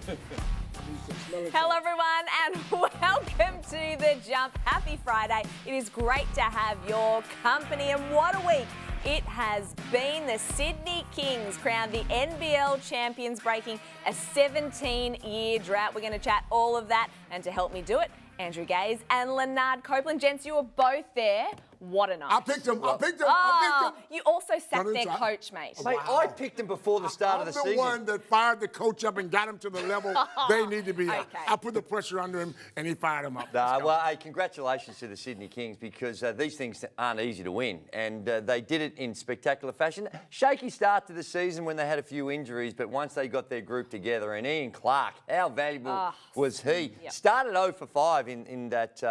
Hello everyone and welcome to The Jump. Happy Friday. It is great to have your company and what a week it has been. The Sydney Kings crowned the NBL champions, breaking a 17-year drought. We're going to chat all of that, and to help me do it, Andrew Gaze and Leonard Copeland. Gents, you were both there. What a night. I picked him. You also sacked their coach, mate. Mate, I picked him before the start of the season. I'm the one that fired the coach up and got him to the level they need to be at. Okay. I put the pressure under him, and he fired him up. Well, hey, congratulations to the Sydney Kings, because these things aren't easy to win, and they did it in spectacular fashion. Shaky start to the season when they had a few injuries, but once they got their group together, and Ian Clark, how valuable was he? Yep. Started 0 for 5 in that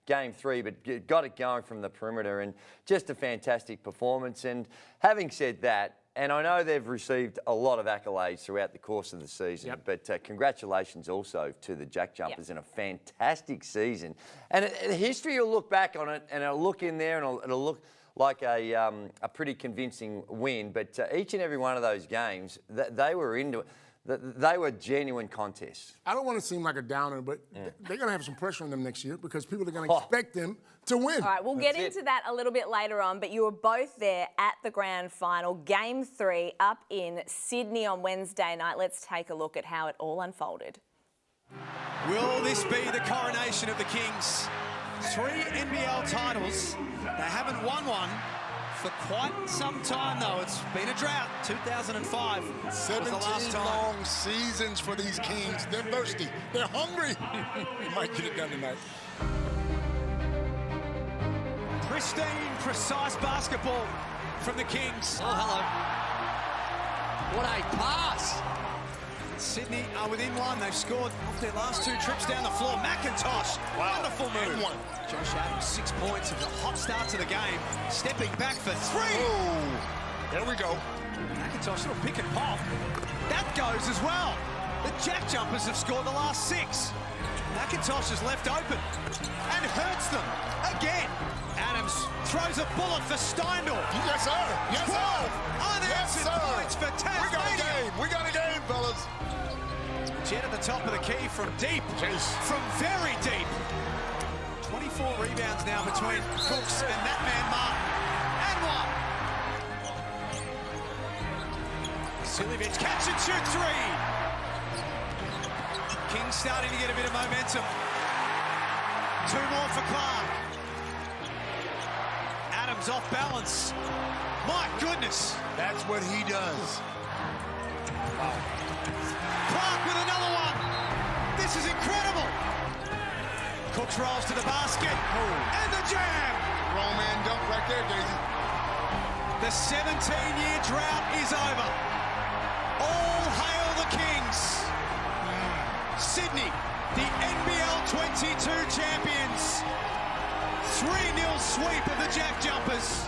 Game 3, but got it going from the perimeter, and just a fantastic performance. And having said that, and I know they've received a lot of accolades throughout the course of the season, but congratulations also to the Jack Jumpers in a fantastic season. And history will look back on it, and it'll look in there, and it'll look like a pretty convincing win. But each and every one of those games, they were into it. They were genuine contests. I don't want to seem like a downer, but they're going to have some pressure on them next year because people are going to expect them to win. All right, we'll get into that a little bit later on, but you were both there at the grand final, Game 3, up in Sydney on Wednesday night. Let's take a look at how it all unfolded. Will this be the coronation of the Kings? 3 NBL titles. They haven't won one for quite some time, though. It's been a drought. 2005 was the last 17 time. long seasons for these Kings. They're thirsty. They're hungry. They might get it done tonight. Pristine, precise basketball from the Kings. Oh, hello. What a pass. Sydney are within one. They've scored off their last 2 trips down the floor. McIntosh, wonderful move. Josh Adams, 6 points. It's a hot start to the game. Stepping back for 3. Oh, there we go. McIntosh, little pick and pop. That goes as well. The Jack Jumpers have scored the last 6. McIntosh is left open and hurts them again. Adams throws a bullet for Steindl. Yes, sir. Yes, 12 sir. unanswered points for Tasmania. We got a game, fellas. Jet at the top of the key from deep. From very deep. 24 rebounds now between Cooks and that man Martin. And 1. Silivich, catch and shoot 3. Kings starting to get a bit of momentum. 2 more for Clark. Adams off balance. My goodness. That's what he does. Clark with another one. This is incredible. Cooks rolls to the basket. And the jam. Wrong man dunk right there, Daisy. The 17-year drought is over. All hail the Kings. Sydney, the NBL 22 champions. 3-0 sweep of the Jack Jumpers.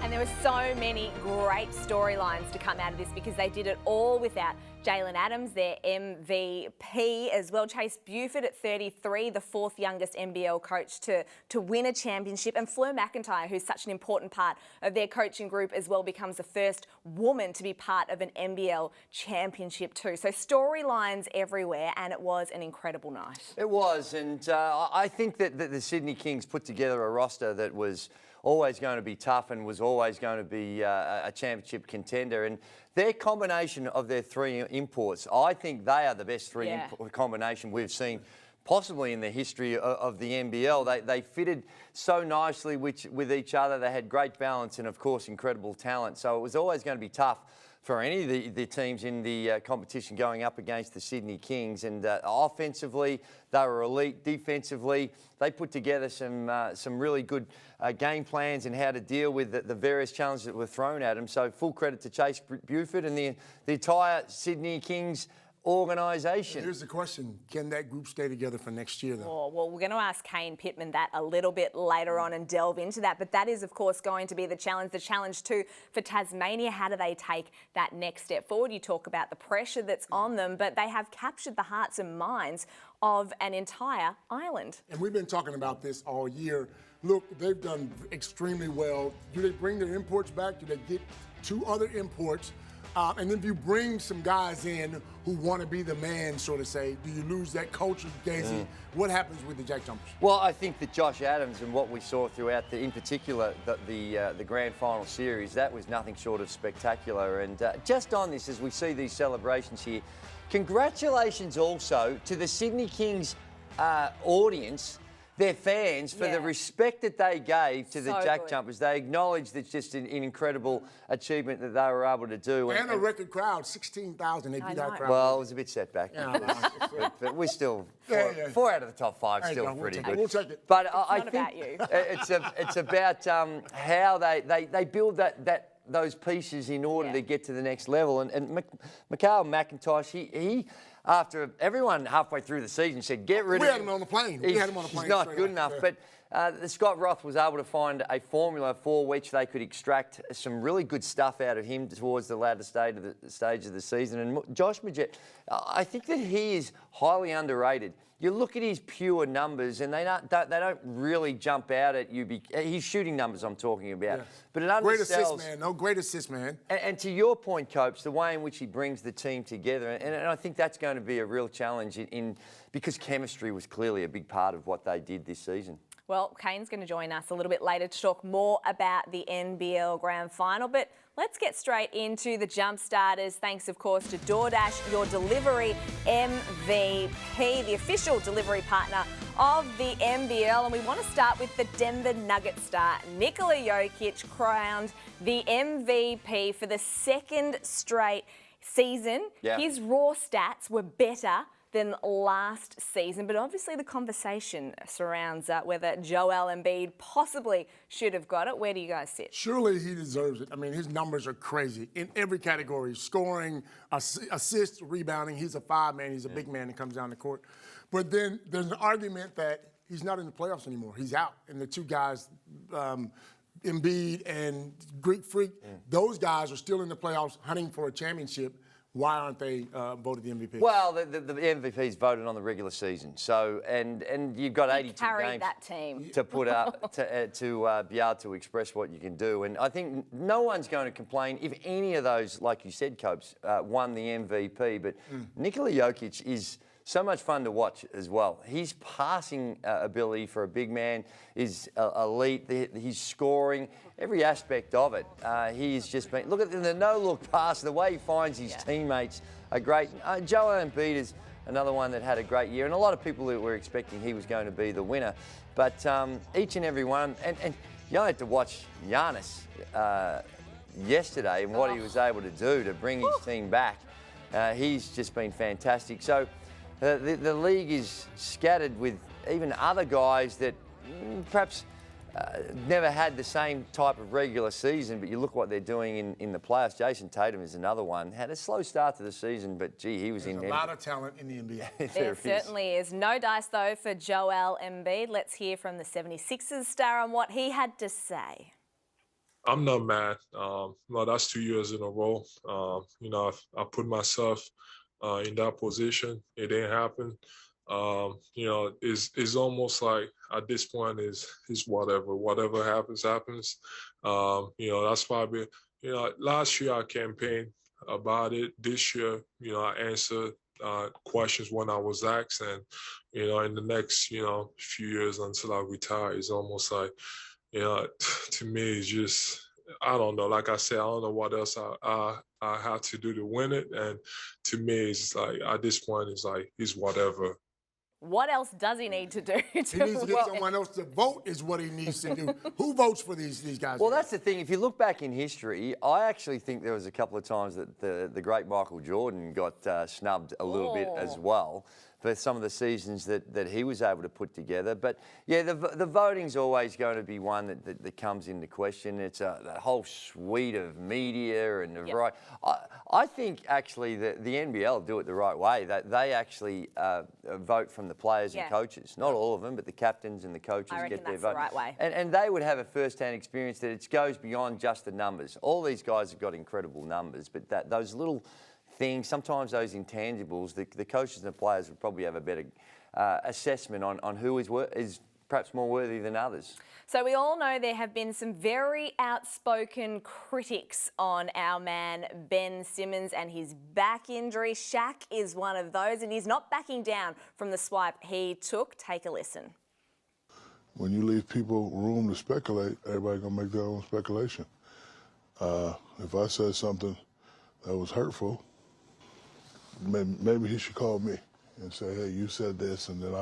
And there were so many great storylines to come out of this because they did it all without Jalen Adams, their MVP as well. Chase Buford at 33, the 4th youngest NBL coach to win a championship. And Fleur McIntyre, who's such an important part of their coaching group as well, becomes the first woman to be part of an NBL championship too. So storylines everywhere, and it was an incredible night. It was, and I think that the Sydney Kings put together a roster that was always going to be tough and was always going to be a championship contender. And their combination of their 3 imports, I think they are the best 3 combination we've seen possibly in the history of the NBL. They fitted so nicely with each other. They had great balance and, of course, incredible talent. So it was always going to be tough for any of the teams in the competition going up against the Sydney Kings. And offensively, they were elite. Defensively, they put together some really good game plans and how to deal with the various challenges that were thrown at them. So full credit to Chase Buford and the entire Sydney Kings organisation. Here's the question. Can that group stay together for next year, though? Oh, well, we're going to ask Kane Pittman that a little bit later on and delve into that. But that is, of course, going to be the challenge too for Tasmania. How do they take that next step forward? You talk about the pressure that's on them, but they have captured the hearts and minds of an entire island. And we've been talking about this all year. look, they've done extremely well. Do they bring their imports back? Do they get 2 other imports? And then if you bring some guys in who want to be the man, so to say, do you lose that culture, Daisy? What happens with the Jack Jumpers? Well, I think that Josh Adams and what we saw throughout, in particular, the grand final series, that was nothing short of spectacular. And just on this, as we see these celebrations here, congratulations also to the Sydney Kings audience, their fans, for the respect that they gave to the Jack Jumpers. They acknowledged it's just an incredible achievement that they were able to do. And a record crowd, 16,000. They beat that crowd. Well, it was a bit setback. But we're still 4 out of the top 5, still pretty good. We'll take it. But I not think about you. it's about how they build those pieces in order to get to the next level. And Mikhail McIntosh, he after everyone halfway through the season said, get rid of him. We had him on the plane. He's not good enough. But Scott Roth was able to find a formula for which they could extract some really good stuff out of him towards the latter stage of the season. And Josh Magette, I think that he is highly underrated. You look at his pure numbers, and they don't really jump out at you. His shooting numbers, I'm talking about. Yeah. But it undersells. Great assist, man. No, great assist, man. And to your point, Copes, the way in which he brings the team together, and I think that's going to be a real challenge because chemistry was clearly a big part of what they did this season. Well, Kane's going to join us a little bit later to talk more about the NBL Grand Final, but let's get straight into the jump starters. Thanks, of course, to DoorDash, your delivery MVP, the official delivery partner of the NBL. And we want to start with the Denver Nuggets star. Nikola Jokic crowned the MVP for the 2nd straight season. Yeah. His raw stats were better than last season, but obviously the conversation surrounds whether Joel Embiid possibly should have got it. Where do you guys sit? Surely he deserves it. I mean, his numbers are crazy in every category: scoring, assists, rebounding. He's a 5-man. He's a big man that comes down the court. But then there's an argument that he's not in the playoffs anymore. He's out, and the 2 guys, Embiid and Greek Freak, those guys are still in the playoffs hunting for a championship. Why aren't they voted the MVP? Well, the MVP's voted on the regular season, so and you've got 82 games that team to put up to be able to express what you can do, and I think no one's going to complain if any of those, like you said, Copes, won the MVP. But Nikola Jokic is so much fun to watch as well. His passing ability for a big man is elite. His scoring, every aspect of it. He's just been, look at the no-look pass, the way he finds his teammates are great. Joel Embiid is another one that had a great year, and a lot of people were expecting he was going to be the winner. But each and every one, and you only had to watch Giannis yesterday and what he was able to do to bring his team back. He's just been fantastic. So the league is scattered with even other guys that perhaps never had the same type of regular season, but you look what they're doing in the playoffs. Jason Tatum is another one. Had a slow start to the season, but gee, he was There's a lot of talent in the NBA. There certainly is. No dice, though, for Joel Embiid. Let's hear from the 76ers star on what he had to say. I'm not mad. No, that's 2 years in a row. I put myself in that position. It didn't happen. It's almost like at this point is whatever happens. That's probably, last year I campaigned about it. This year, I answered questions when I was asked, and in the next few years until I retire, it's almost like, to me, it's just, I don't know. Like I said, I don't know what else I have to do to win it. And to me, it's like, at this point, it's whatever. What else does he need to do? He needs to get someone else to vote is what he needs to do. Who votes for these guys? Well, that's the thing. If you look back in history, I actually think there was a couple of times that the great Michael Jordan got snubbed a little bit as well for some of the seasons that he was able to put together. But, yeah, the voting's always going to be one that comes into question. It's a whole suite of media and a variety. I think, actually, the NBL do it the right way. They actually vote from the players and coaches. Not all of them, but the captains and the coaches get their vote. I reckon that's the right way. And they would have a first-hand experience that it goes beyond just the numbers. All these guys have got incredible numbers, but those little things, sometimes those intangibles, the coaches and the players would probably have a better assessment on who is perhaps more worthy than others. So we all know there have been some very outspoken critics on our man Ben Simmons and his back injury. Shaq is one of those, and he's not backing down from the swipe he took. Take a listen. When you leave people room to speculate, everybody's going to make their own speculation. If I said something that was hurtful, maybe he should call me and say, hey, you said this, and then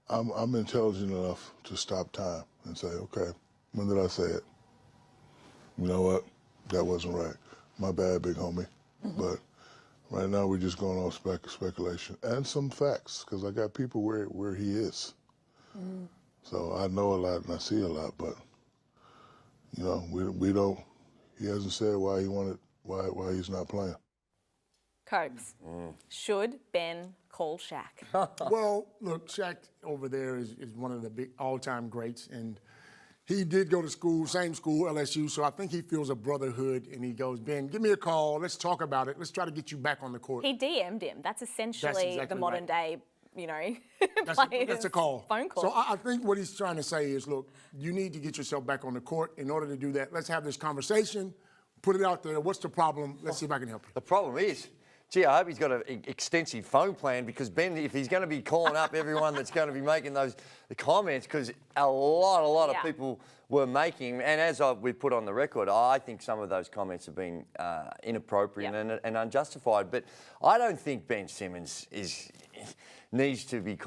I'm intelligent enough to stop time and say, okay, when did I say it? You know what? That wasn't right. My bad, big homie. But right now we're just going on speculation and some facts, because I got people where he is. So I know a lot and I see a lot, but you know, we don't. He hasn't said why he's not playing. Copes, should Ben call Shaq? Well, look, Shaq over there is one of the big all-time greats, and he did go to school, same school, LSU, so I think he feels a brotherhood, and he goes, Ben, give me a call, let's talk about it, let's try to get you back on the court. He DM'd him. That's essentially exactly the modern day, you know, That's a call. Phone call. So I think what he's trying to say is, look, you need to get yourself back on the court. In order to do that, let's have this conversation, put it out there. What's the problem? Let's see if I can help you. The problem is, gee, I hope he's got an extensive phone plan, because Ben, if he's going to be calling up everyone that's going to be making the comments, because a lot of people were making, and as we've put on the record, I think some of those comments have been inappropriate and unjustified. But I don't think Ben Simmons needs to be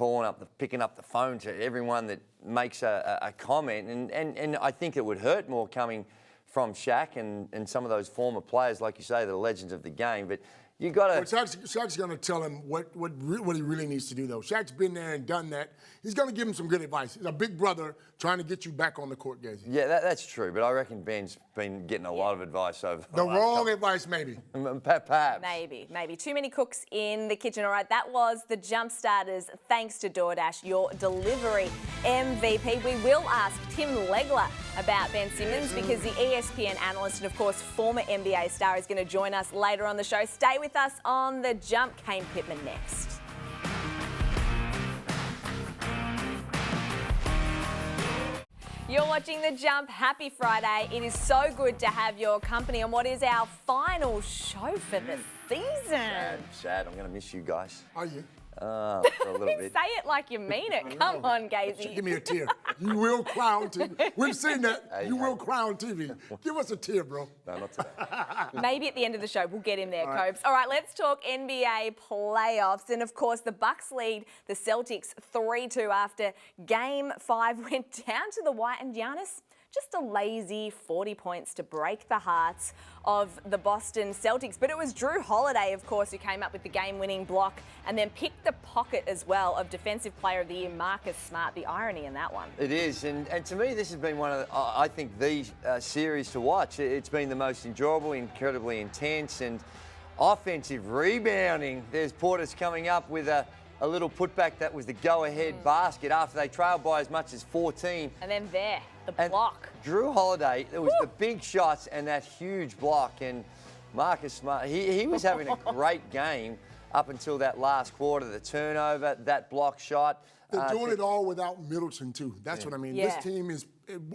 picking up the phone to everyone that makes a comment, and I think it would hurt more coming from Shaq and some of those former players, like you say, the legends of the game. But you got to. Well, Shaq's going to tell him what he really needs to do, though. Shaq's been there and done that. He's going to give him some good advice. He's a big brother trying to get you back on the court, Gazy. Yeah, that's true. But I reckon Ben's been getting a lot of advice over the wrong advice, maybe. Perhaps. Maybe. Too many cooks in the kitchen. All right, that was the Jump Starters. Thanks to DoorDash, your delivery MVP. We will ask Tim Legler about Ben Simmons, because the ESPN analyst and, of course, former NBA star is going to join us later on the show. Stay with us on The Jump. Kane Pittman next. You're watching The Jump. Happy Friday. It is so good to have your company on what is our final show for the season. Sad. I'm going to miss you guys. Are you? For a little bit. Say it like you mean it. Come on, Gazy. Give me a tear. You will cry on TV. We've seen that. You will cry on TV. Give us a tear, bro. No, not today. Maybe at the end of the show, we'll get him there, Copes. All right, let's talk NBA playoffs. And, of course, the Bucks lead the Celtics 3-2 after Game 5 went down to the wire. And Giannis, just a lazy 40 points to break the hearts of the Boston Celtics. But it was Drew Holiday, of course, who came up with the game-winning block and then picked the pocket as well of Defensive Player of the Year, Marcus Smart. The irony in that one. It is. And to me, this has been one of, I think, the series to watch. It's been the most enjoyable, incredibly intense, and offensive rebounding. There's Portis coming up with a little putback that was the go-ahead basket after they trailed by as much as 14. And then the block. Drew Holiday, there was the big shots and that huge block. And Marcus Smart, he was having a great game up until that last quarter. The turnover, that block shot. They're doing it all without Middleton, too. That's what I mean. Yeah. This team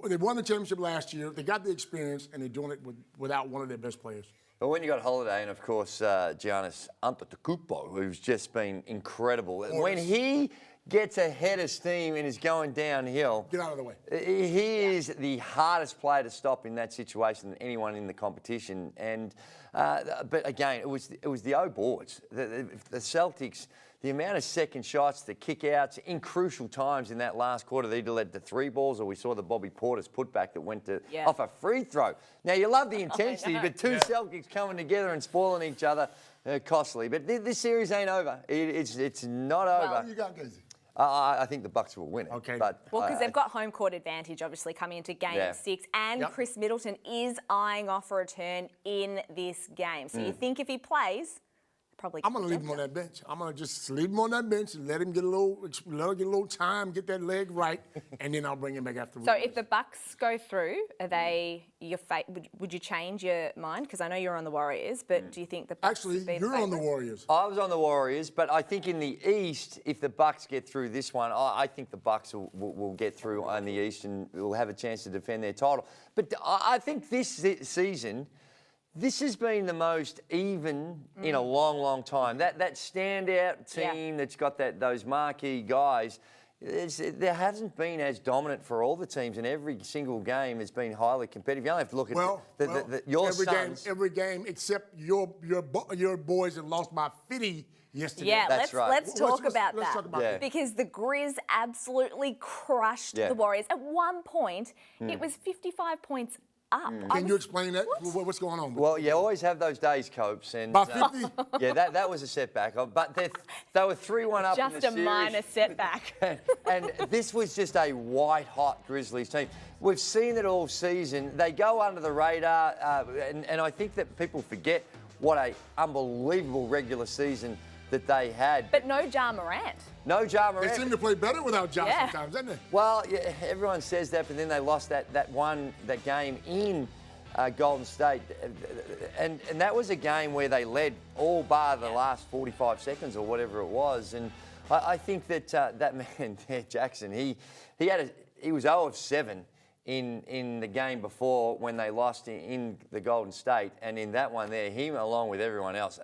they won the championship last year. They got the experience, and they're doing it without one of their best players. But when you got Holiday and, of course, Giannis Antetokounmpo, who's just been incredible. When he gets ahead of steam and is going downhill, get out of the way. He is the hardest player to stop in that situation than anyone in the competition. And but again, it was the O boards. The Celtics. The amount of second shots, the kick-outs, in crucial times in that last quarter, they either led to 3 balls or we saw the Bobby Portis putback that went off a free throw. Now, you love the intensity, but two Celtics coming together and spoiling each other, costly. But this series ain't over. It's not over. Well, you got Gazy. I think the Bucks will win it. Okay. But, well, because they've got home court advantage, obviously, coming into Game 6. And Chris Middleton is eyeing off a return in this game. So you think if he plays, probably. I'm going to leave him on that bench. I'm going to just leave him on that bench and let him get a little time, get that leg right, and then I'll bring him back afterwards. So if the Bucks go through, are they your would you change your mind? Because I know you're on the Warriors, but do you think the Bucks Actually, would be you're on the Warriors. I was on the Warriors, but I think in the East, if the Bucks get through this one, I think the Bucks will get through on the East and will have a chance to defend their title. But I think this season, this has been the most even in a long, long time. That standout team that's got those marquee guys, there hasn't been as dominant for all the teams, and every single game has been highly competitive. You only have to look at your Suns. Every game except your boys have lost by 50 yesterday. Yeah, That's right. let's talk about let's that. talk about that. Because the Grizz absolutely crushed the Warriors. At one point, it was 55 points up. Can you explain that? What's going on? Well, you always have those days, Copes. And, By 50? Yeah, that was a setback. But they were 3-1 up in the Just a series. minor setback. And this was just a white-hot Grizzlies team. We've seen it all season. They go under the radar, and I think that people forget what an unbelievable regular season that they had. But no Ja Morant. No Ja They Morant. seem to play better without Ja sometimes, doesn't they? Well, yeah, everyone says that, but then they lost that game in Golden State, and that was a game where they led all bar the last 45 seconds or whatever it was, and I think that that man there, Jackson, he was 0 of 7 in the game before when they lost in the Golden State, and in that one there, him along with everyone else,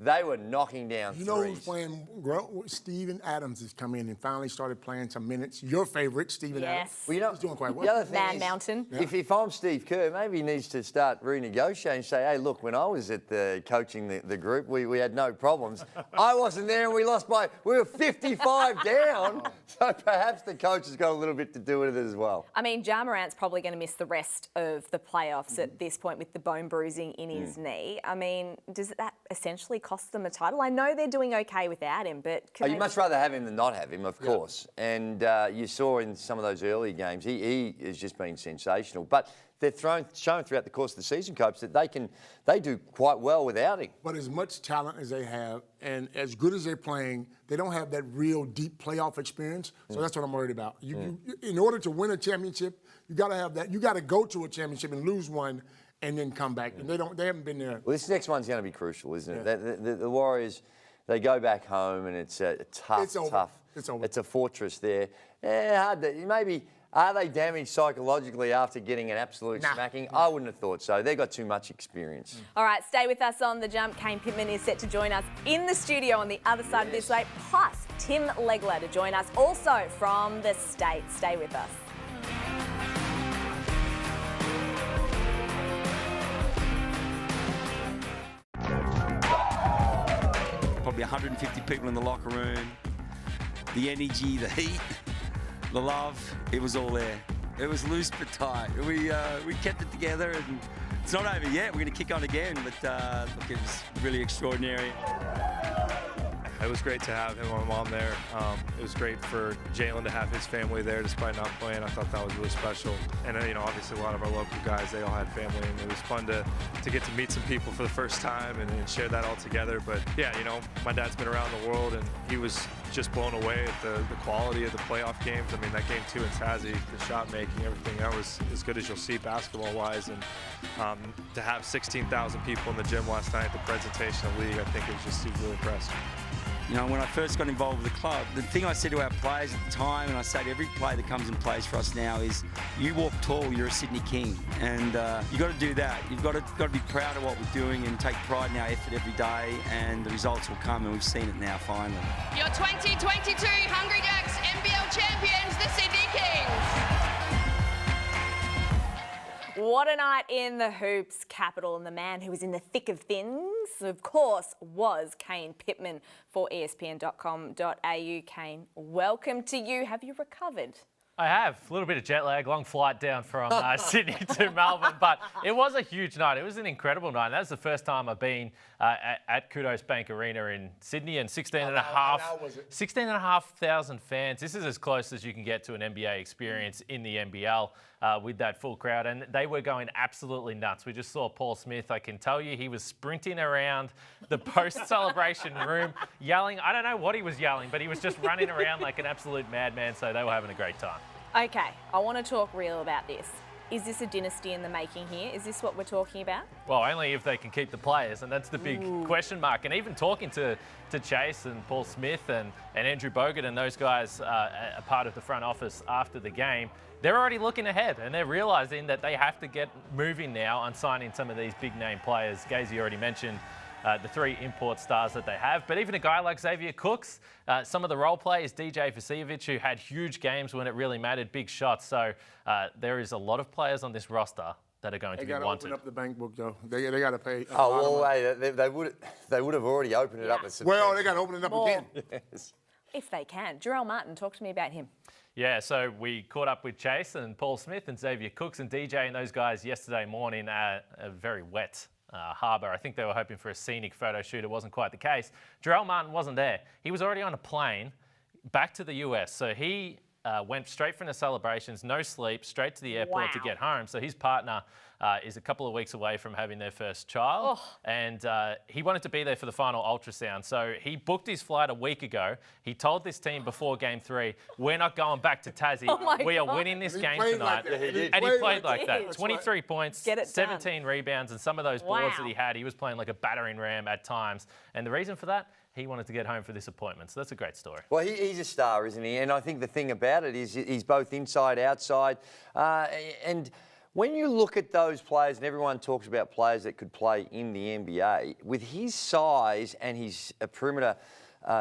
they were knocking down You know who's threes. playing? Steven Adams has come in and finally started playing some minutes. Your favorite, Steven Adams. Yes. Well, you know, He's doing quite well. The other thing Man is, Mountain. If I'm Steve Kerr, maybe he needs to start renegotiating and say, hey, look, when I was at coaching the group, we had no problems. I wasn't there and we were 55 down. So perhaps the coach has got a little bit to do with it as well. I mean, Ja Morant's probably going to miss the rest of the playoffs at this point with the bone bruising in his knee. I mean, does that essentially cost them a title? I know they're doing okay without him, but... You'd much rather have him than not have him, of course. And you saw in some of those early games, he has just been sensational. But they've shown throughout the course of the season, Copes, that they do quite well without him. But as much talent as they have and as good as they're playing, they don't have that real deep playoff experience. So that's what I'm worried about. In order to win a championship, you got to have that. You got to go to a championship and lose one and then come back. And they haven't been there. Well, this next one's going to be crucial, isn't it? The Warriors, they go back home and it's a tough. It's over. It's a fortress there. Hard to, maybe. Are they damaged psychologically after getting an absolute smacking? I wouldn't have thought so. They've got too much experience. All right, stay with us on The Jump. Kane Pittman is set to join us in the studio on the other side of this way, plus Tim Legler to join us also from the States. Stay with us. Probably 150 people in the locker room. The energy, the heat, the love, it was all there. It was loose but tight. We kept it together, and it's not over yet. We're going to kick on again, but look, it was really extraordinary. It was great to have him and my mom there. It was great for Jalen to have his family there despite not playing. I thought that was really special. And obviously a lot of our local guys, they all had family, and it was fun to get to meet some people for the first time and share that all together. But yeah, my dad's been around the world, and he was just blown away at the quality of the playoff games. I mean, that game 2 in Tazi, the shot making, everything, that was as good as you'll see basketball-wise. And to have 16,000 people in the gym last night at the presentation of the league, I think it was just really impressive. When I first got involved with the club, the thing I said to our players at the time, and I say to every player that comes and plays for us now, is you walk tall, you're a Sydney King. And you've got to do that. You've got to be proud of what we're doing and take pride in our effort every day, and the results will come, and we've seen it now, finally. Your 2022 Hungry Jacks NBL champions, the Sydney Kings. What a night in the hoops capital, and the man who was in the thick of things, of course, was Kane Pittman for ESPN.com.au. Kane, welcome to you. Have you recovered? I have. A little bit of jet lag, long flight down from Sydney to Melbourne, but it was a huge night. It was an incredible night. That was the first time I've been at Kudos Bank Arena in Sydney, and 16,500 fans. This is as close as you can get to an NBA experience in the NBL with that full crowd, and they were going absolutely nuts. We just saw Paul Smith. I can tell you he was sprinting around the post-celebration room, yelling. I don't know what he was yelling, but he was just running around like an absolute madman, so they were having a great time. Okay, I want to talk real about this. Is this a dynasty in the making here? Is this what we're talking about? Well, only if they can keep the players, and that's the big question mark. And even talking to Chase and Paul Smith and Andrew Bogut and those guys a part of the front office after the game, they're already looking ahead, and they're realising that they have to get moving now on signing some of these big-name players. Gazy already mentioned the 3 import stars that they have. But even a guy like Xavier Cooks, some of the role players, DJ Vasiljevic, who had huge games when it really mattered, big shots. So there is a lot of players on this roster that are going to be wanted. They got to open up the bank book, though. They got to pay. They would have already opened it up. Well, they got to open it up again. Yes. If they can. Jerrell Martin, talk to me about him. Yeah, so we caught up with Chase and Paul Smith and Xavier Cooks and DJ and those guys yesterday morning at a very wet harbour. I think they were hoping for a scenic photo shoot. It wasn't quite the case. Jerrell Martin wasn't there. He was already on a plane back to the US. So he went straight from the celebrations, no sleep, straight to the airport to get home. So his partner is a couple of weeks away from having their first child. And he wanted to be there for the final ultrasound. So he booked his flight a week ago. He told this team before Game 3, we're not going back to Tassie. We are winning this game tonight. And he played like that. 23 points, 17 rebounds, and some of those boards that he had, he was playing like a battering ram at times. And the reason for that, he wanted to get home for this appointment. So that's a great story. Well, he's a star, isn't he? And I think the thing about it is he's both inside, outside. And when you look at those players, and everyone talks about players that could play in the NBA, with his size and his perimeter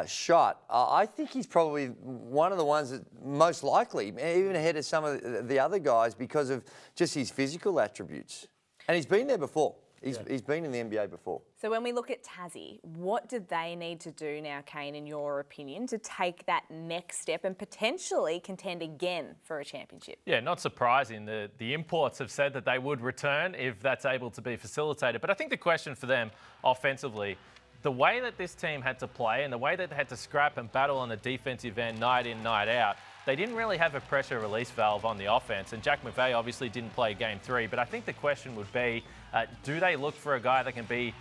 shot, I think he's probably one of the ones that most likely, even ahead of some of the other guys, because of just his physical attributes. And he's been there before. He's been in the NBA before. So when we look at Tassie, what do they need to do now, Kane, in your opinion, to take that next step and potentially contend again for a championship? Yeah, not surprising. The imports have said that they would return if that's able to be facilitated. But I think the question for them offensively, the way that this team had to play and the way that they had to scrap and battle on the defensive end night in, night out, they didn't really have a pressure release valve on the offense. And Jack McVeigh obviously didn't play Game 3. But I think the question would be, do they look for a guy that can be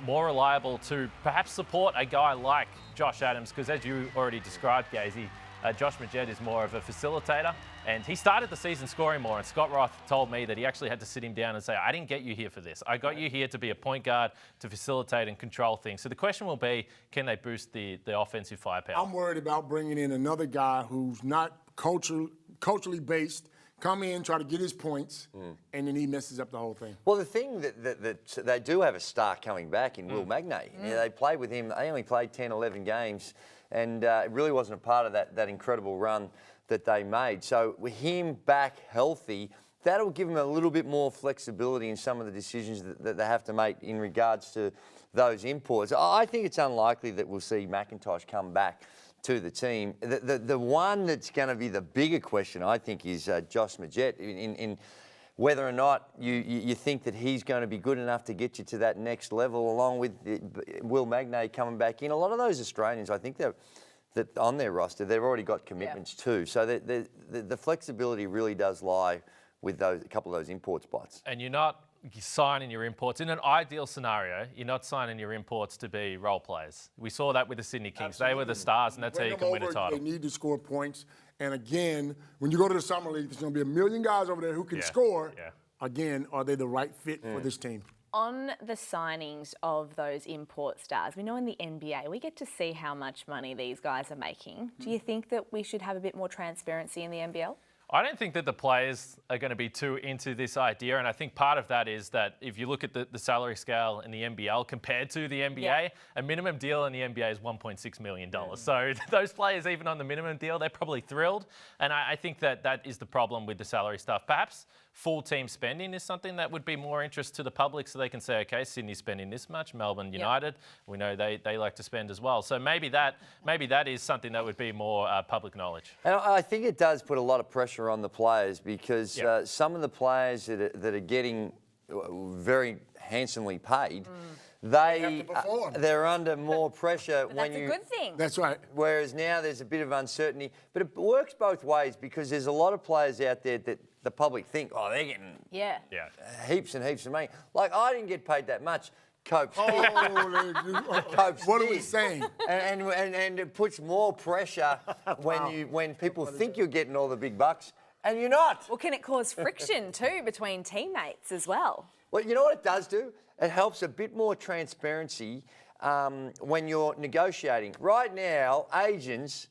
more reliable to perhaps support a guy like Josh Adams? Because as you already described, Gazy, Josh Magette is more of a facilitator. And he started the season scoring more. And Scott Roth told me that he actually had to sit him down and say, I didn't get you here for this. I got you here to be a point guard, to facilitate and control things. So the question will be, can they boost the offensive firepower? I'm worried about bringing in another guy who's not culturally based, come in, try to get his points, and then he messes up the whole thing. Well, the thing that they do have a star coming back in Will Magnay. You know, they played with him. They only played 10, 11 games, and it really wasn't a part of that incredible run that they made. So with him back healthy, that'll give them a little bit more flexibility in some of the decisions that they have to make in regards to those imports. I think it's unlikely that we'll see McIntosh come back to the team. The one that's going to be the bigger question, I think, is Josh Magette, in whether or not you think that he's going to be good enough to get you to that next level, along with Will Magnay coming back in. A lot of those Australians, I think that on their roster, they've already got commitments too. So the flexibility really does lie with a couple of those import spots. And you're not signing your imports. In an ideal scenario, you're not signing your imports to be role players. We saw that with the Sydney Kings. Absolutely. They were the stars, and that's how you can win a title. They need to score points. And again, when you go to the Summer League, there's going to be a million guys over there who can score. Again, are they the right fit for this team? On the signings of those import stars, we know in the NBA we get to see how much money these guys are making. Do you think that we should have a bit more transparency in the NBL? I don't think that the players are going to be too into this idea, and I think part of that is that if you look at the salary scale in the NBL compared to the NBA, a minimum deal in the NBA is $1.6 million. So those players, even on the minimum deal, they're probably thrilled, and I think that is the problem with the salary stuff. Perhaps full team spending is something that would be more interest to the public, so they can say, okay, Sydney's spending this much, Melbourne United, we know they like to spend as well. So maybe that is something that would be more public knowledge. And I think it does put a lot of pressure on the players, because some of the players that are getting very handsomely paid, they're under more pressure. That's a good thing. That's right. Whereas now there's a bit of uncertainty. But it works both ways, because there's a lot of players out there that the public think, oh, they're getting heaps and heaps of money. Like, I didn't get paid that much. Copes what are we saying? And it puts more pressure when people think you're getting all the big bucks and you're not. Well, can it cause friction too between teammates as well? Well, you know what it does do? It helps a bit more transparency when you're negotiating. Right now, agents,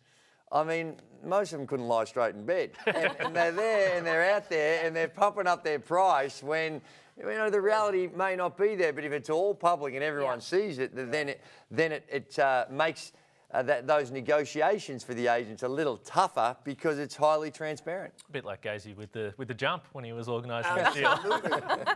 I mean, most of them couldn't lie straight in bed. And they're there and they're out there and they're pumping up their price when, you know, the reality may not be there. But if it's all public and everyone sees it, then it makes those negotiations for the agents a little tougher, because it's highly transparent. A bit like Gazy with the jump when he was organising the deal.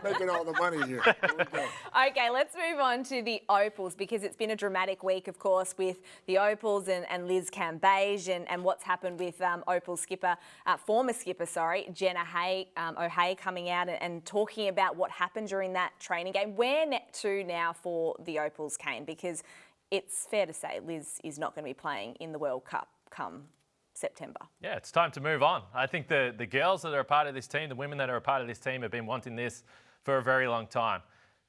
Making all the money here. Okay, let's move on to the Opals, because it's been a dramatic week, of course, with the Opals and Liz Cambage and what's happened with Opal skipper, former skipper, Jenna O'Hay coming out and talking about what happened during that training game. Where to now for the Opals, Kane? Because it's fair to say Liz is not going to be playing in the World Cup come September. Yeah, it's time to move on. I think the girls that are a part of this team, the women that are a part of this team, have been wanting this for a very long time.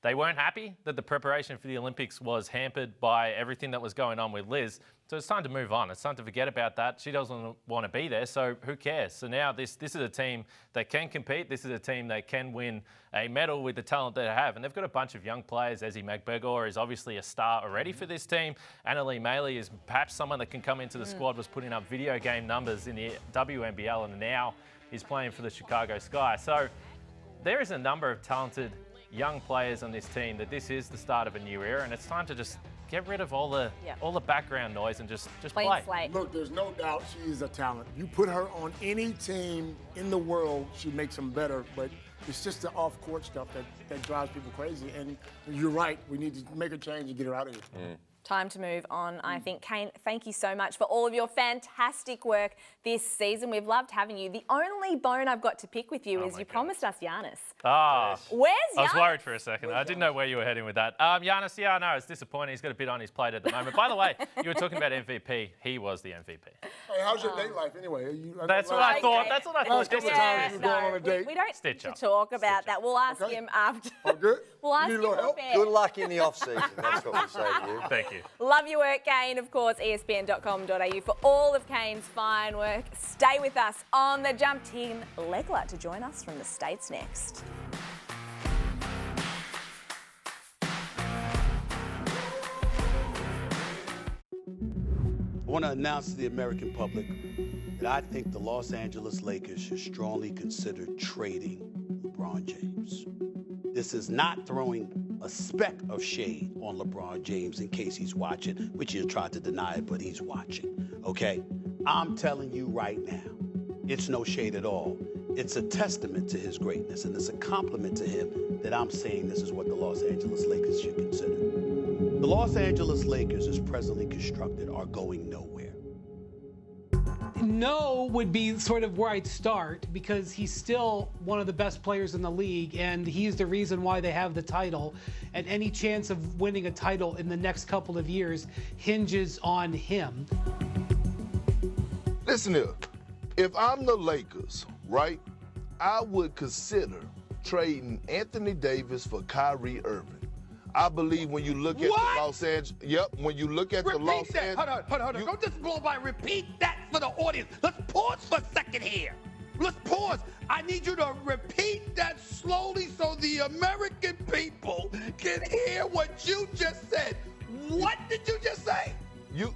They weren't happy that the preparation for the Olympics was hampered by everything that was going on with Liz. So it's time to move on. It's time to forget about that. She doesn't want to be there, so who cares? So now this is a team that can compete. This is a team that can win a medal with the talent that they have. And they've got a bunch of young players. Ezzy Magbegor is obviously a star already for this team. Annalie Maley is perhaps someone that can come into the squad, was putting up video game numbers in the WNBL, and now is playing for the Chicago Sky. So there is a number of talented young players on this team that this is the start of a new era, and it's time to just get rid of all the background noise and just play. Look, there's no doubt she is a talent. You put her on any team in the world, she makes them better, but it's just the off-court stuff that drives people crazy. And you're right, we need to make a change and get her out of here. Time to move on, I think. Kane, thank you so much for all of your fantastic work this season. We've loved having you. The only bone I've got to pick with you is you promised us Giannis. Where's Giannis? I was worried for a second. I didn't know where you were heading with that. Giannis, I know, it's disappointing. He's got a bit on his plate at the moment. By the way, you were talking about MVP. He was the MVP. Hey, how's your date life anyway? That's what I thought. That's what I thought. Couple times you were going on a date. We don't need to talk about that. We'll ask him after. Oh, good? We'll ask him help? Good luck in the off-season. That's what we say to you. Thank you. Love your work, Kane. Of course, ESPN.com.au for all of Kane's fine work. Stay with us on The Jump. Team Legler to join us from the States next. I want to announce to the American public that I think the Los Angeles Lakers should strongly consider trading LeBron James. This is not throwing a speck of shade on LeBron James in case he's watching, which he'll try to deny it, but he's watching, okay? I'm telling you right now, it's no shade at all. It's a testament to his greatness, and it's a compliment to him that I'm saying this is what the Los Angeles Lakers should consider. The Los Angeles Lakers, as presently constructed, are going nowhere. No would be sort of where I'd start, because he's still one of the best players in the league, and he's the reason why they have the title. And any chance of winning a title in the next couple of years hinges on him. Listen here, if I'm the Lakers, right, I would consider trading Anthony Davis for Kyrie Irving. I believe when you look at the Los Angeles, when you look at the Los Angeles. Hold on. Don't just blow by. Repeat that for the audience. Let's pause for a second here. Let's pause. I need you to repeat that slowly so the American people can hear what you just said. What did you just say? You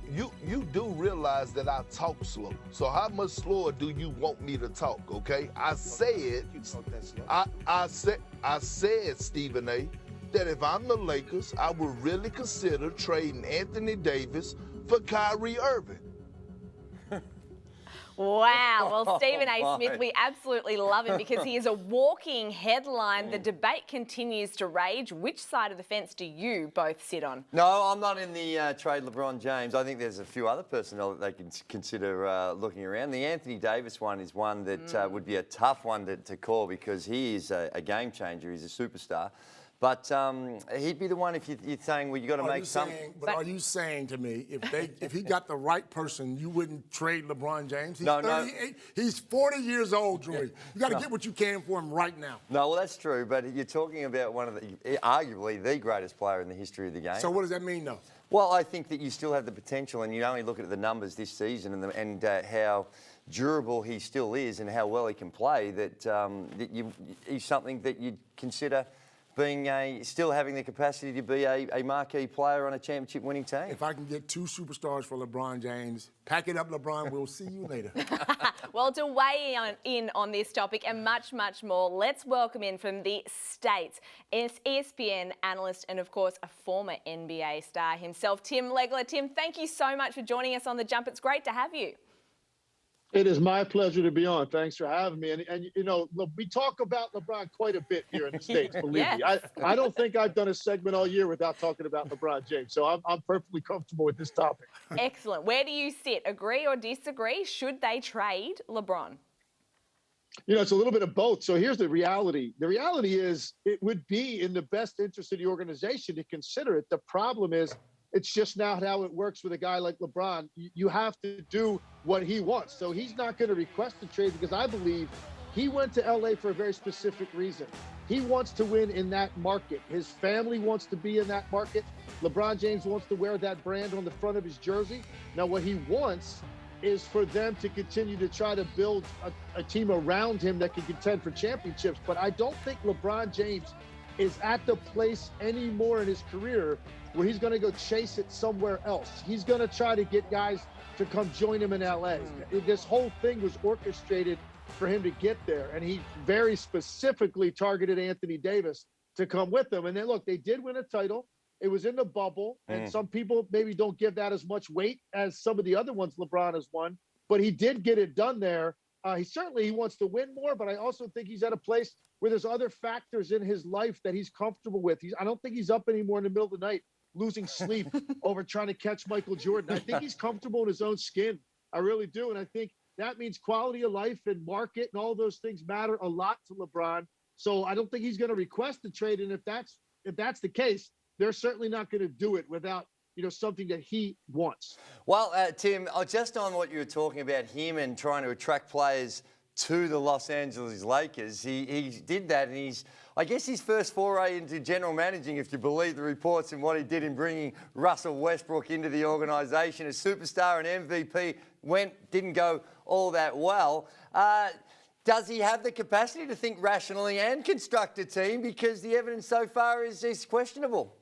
do realize that I talk slow. So how much slower do you want me to talk, okay? I said, Stephen A., that if I'm the Lakers, I would really consider trading Anthony Davis for Kyrie Irving. Wow. Well, Stephen A. Oh, Smith, my. we absolutely love him because he is a walking headline. The debate continues to rage. Which side of the fence do you both sit on? No, I'm not in the trade LeBron James. I think there's a few other personnel that they can consider looking around. The Anthony Davis one is one that would be a tough one to call because he is a game changer. He's a superstar. But he'd be the one if you're saying, well, you got to make some. But are you saying to me, if he got the right person, you wouldn't trade LeBron James? He's No. 38. He's 40 years old, Drew. You got to get what you can for him right now. No, well, that's true. But you're talking about one of the, arguably the greatest player in the history of the game. So what does that mean, though? Well, I think that you still have the potential, and you only look at the numbers this season and how durable he still is and how well he can play. He's something that you'd consider being still having the capacity to be a marquee player on a championship-winning team. If I can get 2 superstars for LeBron James, pack it up, LeBron. We'll see you later. Well, to weigh in on this topic and much, much more, let's welcome in from the States, ESPN analyst and, of course, a former NBA star himself, Tim Legler. Tim, thank you so much for joining us on The Jump. It's great to have you. It is my pleasure to be on. Thanks for having me. And you know, look, we talk about LeBron quite a bit here in the States, believe me. I don't think I've done a segment all year without talking about LeBron James. So I'm perfectly comfortable with this topic. Excellent. Where do you sit? Agree or disagree? Should they trade LeBron? You know, it's a little bit of both. So here's the reality. The reality is it would be in the best interest of the organization to consider it. The problem is it's just not how it works with a guy like LeBron. You have to do what he wants. So he's not going to request a trade because I believe he went to LA for a very specific reason. He wants to win in that market. His family wants to be in that market. LeBron James wants to wear that brand on the front of his jersey. Now, what he wants is for them to continue to try to build a team around him that can contend for championships. But I don't think LeBron James is at the place anymore in his career where he's going to go chase it somewhere else. He's going to try to get guys to come join him in LA. This whole thing was orchestrated for him to get there, and he very specifically targeted Anthony Davis to come with him. And then, look, they did win a title. It was in the bubble, and some people maybe don't give that as much weight as some of the other ones LeBron has won, but he did get it done there. He wants to win more, but I also think he's at a place where there's other factors in his life that he's comfortable with. I don't think he's up anymore in the middle of the night losing sleep over trying to catch Michael Jordan. I think he's comfortable in his own skin. I really do. And I think that means quality of life and market and all those things matter a lot to LeBron. So I don't think he's going to request a trade. And if that's the case, they're certainly not going to do it without, you know, something that he wants. Well, Tim, just on what you were talking about him and trying to attract players to the Los Angeles Lakers, he did that, and I guess his first foray into general managing, if you believe the reports and what he did in bringing Russell Westbrook into the organisation, a superstar and MVP, didn't go all that well. Does he have the capacity to think rationally and construct a team? Because the evidence so far is questionable.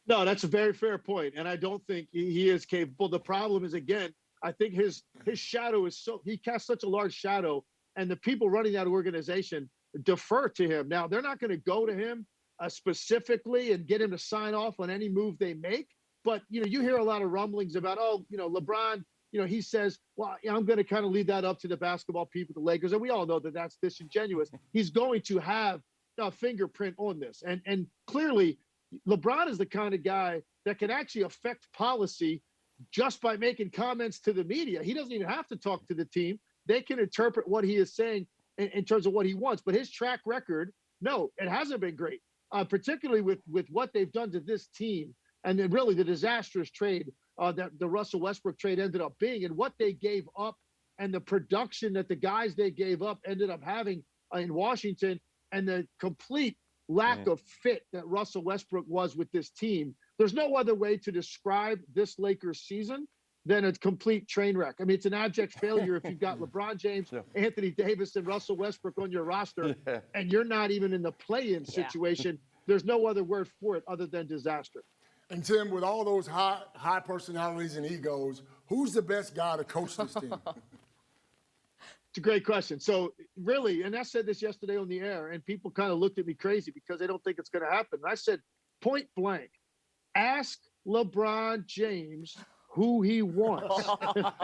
No, that's a very fair point, and I don't think he is capable. The problem is, again, I think his shadow is he casts such a large shadow, and the people running that organization defer to him. Now, they're not going to go to him specifically and get him to sign off on any move they make. But, you know, you hear a lot of rumblings about, LeBron, he says, well, I'm going to kind of leave that up to the basketball people, the Lakers. And we all know that that's disingenuous. He's going to have a fingerprint on this. And clearly, LeBron is the kind of guy that can actually affect policy just by making comments to the media. He doesn't even have to talk to the team. They can interpret what he is saying in terms of what he wants. But his track record, no, it hasn't been great, particularly with what they've done to this team. And then really the disastrous trade that the Russell Westbrook trade ended up being, and what they gave up and the production that the guys they gave up ended up having in Washington, and the complete lack of fit that Russell Westbrook was with this team. There's no other way to describe this Lakers season than a complete train wreck. I mean, it's an abject failure if you've got LeBron James, Anthony Davis, and Russell Westbrook on your roster, and you're not even in the play-in situation. There's no other word for it other than disaster. And Tim, with all those high personalities and egos, who's the best guy to coach this team? It's a great question. So really, and I said this yesterday on the air, and people kind of looked at me crazy because they don't think it's going to happen. And I said, point blank, ask LeBron James who he wants.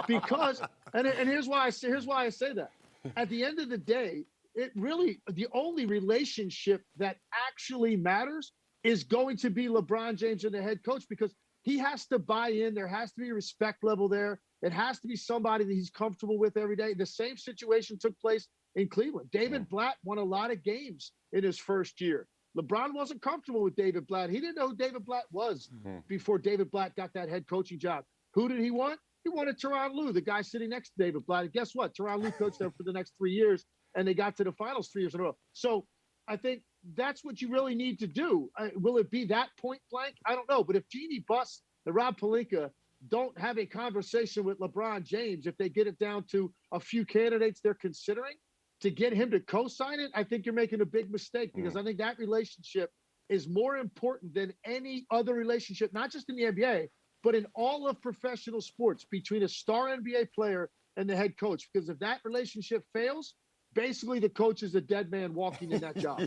Because, and here's why I say that. At the end of the day, it really, the only relationship that actually matters is going to be LeBron James and the head coach, because he has to buy in. There has to be a respect level there. It has to be somebody that he's comfortable with every day. The same situation took place in Cleveland. David Blatt won a lot of games in his first year. LeBron wasn't comfortable with David Blatt. He didn't know who David Blatt was before David Blatt got that head coaching job. Who did he want? He wanted Tyronn Lue, the guy sitting next to David Blatt. And guess what? Tyronn Lue coached there for the next 3 years, and they got to the finals 3 years in a row. So I think that's what you really need to do. Will it be that point blank? I don't know. But if Jeannie Buss and Rob Pelinka don't have a conversation with LeBron James, if they get it down to a few candidates they're considering to get him to co-sign it, I think you're making a big mistake, because I think that relationship is more important than any other relationship, not just in the NBA, but in all of professional sports, between a star NBA player and the head coach. Because if that relationship fails, basically the coach is a dead man walking in that job.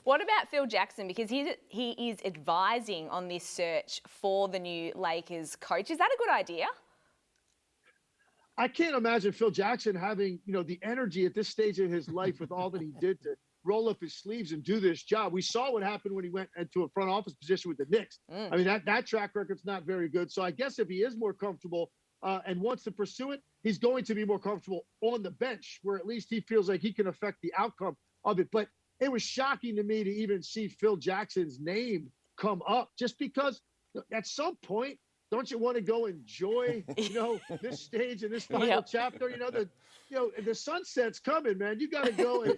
What about Phil Jackson? Because he is advising on this search for the new Lakers coach. Is that a good idea? I can't imagine Phil Jackson having, the energy at this stage of his life with all that he did to roll up his sleeves and do this job. We saw what happened when he went into a front office position with the Knicks. I mean, that track record's not very good. So I guess if he is more comfortable and wants to pursue it, he's going to be more comfortable on the bench, where at least he feels like he can affect the outcome of it. But it was shocking to me to even see Phil Jackson's name come up, just because at some point, don't you want to go enjoy, this stage and this final chapter? The sunset's coming, man. You got to go and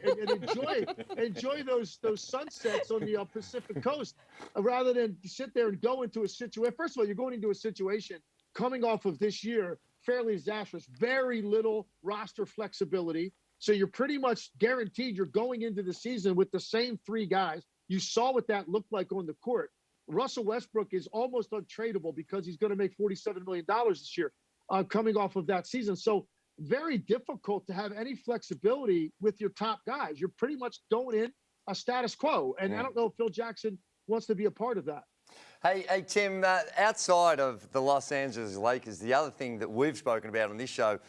enjoy those sunsets on the Pacific Coast, rather than sit there and go into a situation. First of all, you're going into a situation coming off of this year, fairly disastrous, very little roster flexibility. So you're pretty much guaranteed you're going into the season with the same three guys. You saw what that looked like on the court. Russell Westbrook is almost untradeable because he's going to make $47 million this year coming off of that season. So very difficult to have any flexibility with your top guys. You're pretty much going in a status quo. And I don't know if Phil Jackson wants to be a part of that. Hey, Tim, outside of the Los Angeles Lakers, the other thing that we've spoken about on this show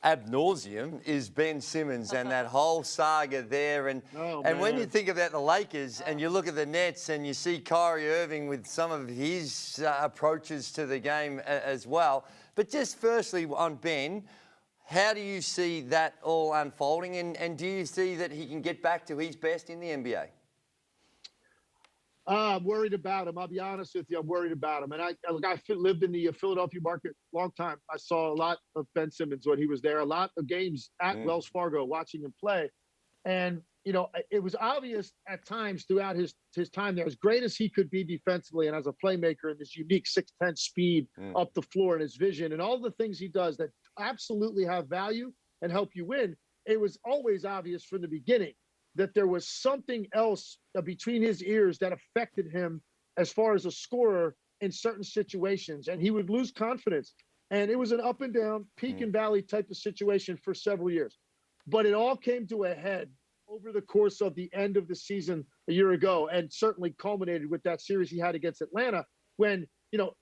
ad nauseum is Ben Simmons and that whole saga there. And when you think about the Lakers and you look at the Nets and you see Kyrie Irving with some of his approaches to the game as well. But just firstly on Ben, how do you see that all unfolding? And do you see that he can get back to his best in the NBA? I'm worried about him. I'll be honest with you. I'm worried about him. And I lived in the Philadelphia market a long time. I saw a lot of Ben Simmons when he was there, a lot of games at Wells Fargo watching him play. And, it was obvious at times throughout his time there, as great as he could be defensively and as a playmaker and this unique 6'10" speed up the floor and his vision and all the things he does that absolutely have value and help you win. It was always obvious from the beginning that there was something else between his ears that affected him as far as a scorer in certain situations, and he would lose confidence. And it was an up and down, peak and valley type of situation for several years. But it all came to a head over the course of the end of the season a year ago, and certainly culminated with that series he had against Atlanta when,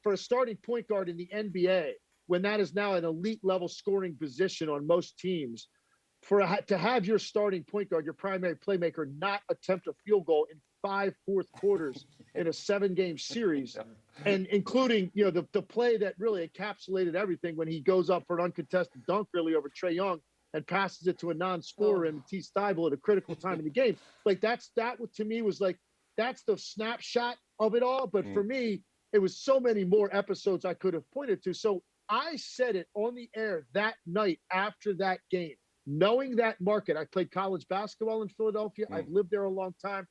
for a starting point guard in the NBA, when that is now an elite level scoring position on most teams, to have your starting point guard, your primary playmaker, not attempt a field goal in 5 fourth quarters in a 7-game series, and including, the play that really encapsulated everything when he goes up for an uncontested dunk really over Trae Young and passes it to a non-scorer and T. Stiebel at a critical time in the game. Like that to me was like, that's the snapshot of it all. But for me, it was so many more episodes I could have pointed to. So I said it on the air that night after that game. Knowing that market, I played college basketball in Philadelphia. I've lived there a long time.